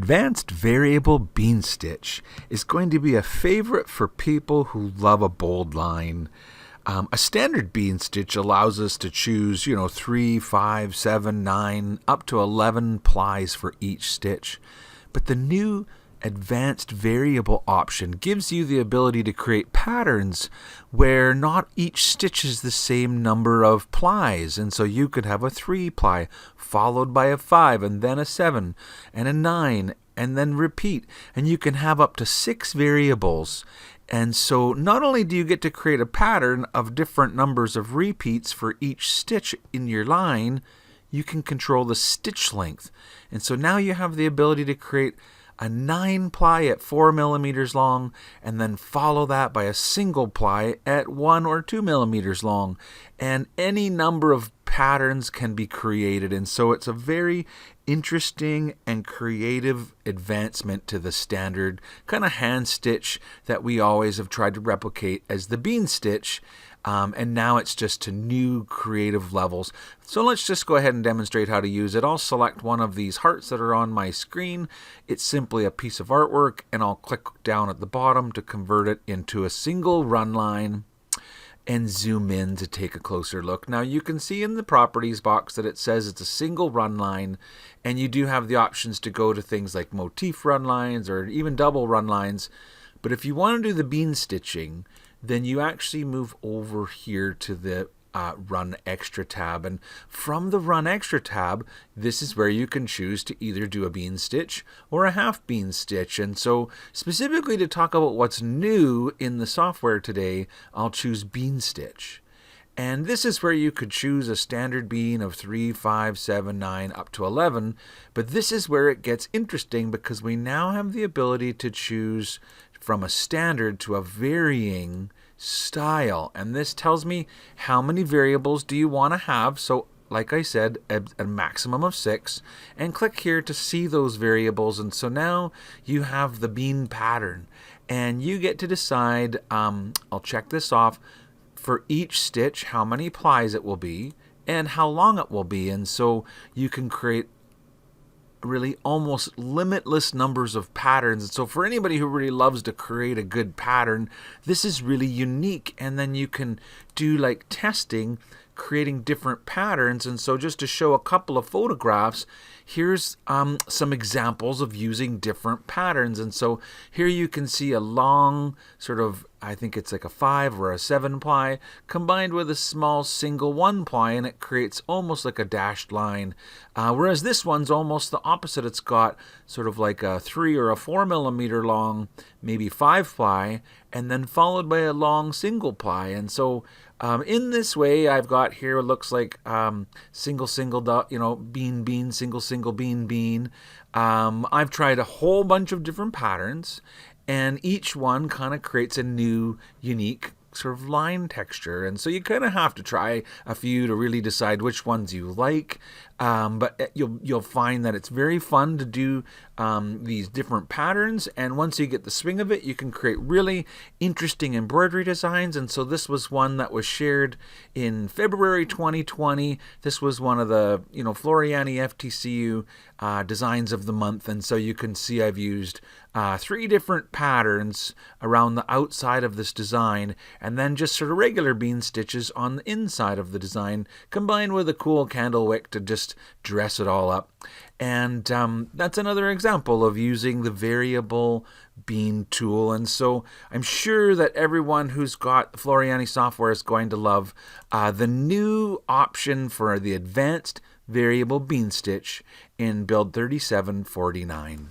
advanced variable bean stitch is going to be a favorite for people who love a bold line. A standard bean stitch allows us to choose, 3, 5, 7, 9, up to 11 plies for each stitch. But the new advanced variable option gives you the ability to create patterns where not each stitch is the same number of plies, and so you could have a 3 ply followed by a 5 and then a 7 and a 9 and then repeat, and you can have up to 6 variables. And so not only do you get to create a pattern of different numbers of repeats for each stitch in your line, you can control the stitch length. And so now you have the ability to create a 9 ply at 4 millimeters long, and then follow that by a single ply at 1 or 2 millimeters long. And any number of patterns can be created, and so it's a very interesting and creative advancement to the standard kind of hand stitch that we always have tried to replicate as the bean stitch. And now it's just to new creative levels. So let's just go ahead and demonstrate how to use it. I'll select one of these hearts that are on my screen. It's simply a piece of artwork, and I'll click down at the bottom to convert it into a single run line and zoom in to take a closer look. Now you can see in the properties box that it says it's a single run line, and you do have the options to go to things like motif run lines or even double run lines. But if you want to do the bean stitching, then you actually move over here to the Run Extra tab. And from the Run Extra tab, this is where you can choose to either do a bean stitch or a half bean stitch. And so specifically to talk about what's new in the software today, I'll choose bean stitch. And this is where you could choose a standard bean of 3, 5, 7, 9, up to 11. But this is where it gets interesting, because we now have the ability to choose from a standard to a varying style. And this tells me how many variables do you want to have. So like I said, a maximum of 6, and click here to see those variables. And so now you have the bean pattern, and you get to decide, I'll check this off, for each stitch how many plies it will be and how long it will be. And so you can create really almost limitless numbers of patterns. And so for anybody who really loves to create a good pattern, this is really unique. And then you can do like testing, creating different patterns. And so just to show a couple of photographs, here's some examples of using different patterns. And so here you can see a long sort of, I think it's like a 5 or a 7 ply combined with a small single 1 ply, and it creates almost like a dashed line. Whereas this one's almost the opposite. It's got sort of like a 3 or a 4 millimeter long, maybe 5 ply, and then followed by a long single ply. And so in this way, I've got here, it looks like single, bean, bean, single, bean, bean. I've tried a whole bunch of different patterns, and each one kind of creates a new, unique sort of line texture. And so you kind of have to try a few to really decide which ones you like. But you'll find that it's very fun to do these different patterns, and once you get the swing of it, you can create really interesting embroidery designs. And so this was one that was shared in February 2020. This was one of the Floriani FTCU designs of the month, and so you can see I've used 3 different patterns around the outside of this design, and then just sort of regular bean stitches on the inside of the design, combined with a cool candle wick to just dress it all up. And that's another example of using the variable bean tool. And so I'm sure that everyone who's got the Floriani software is going to love the new option for the advanced variable bean stitch in build 3749.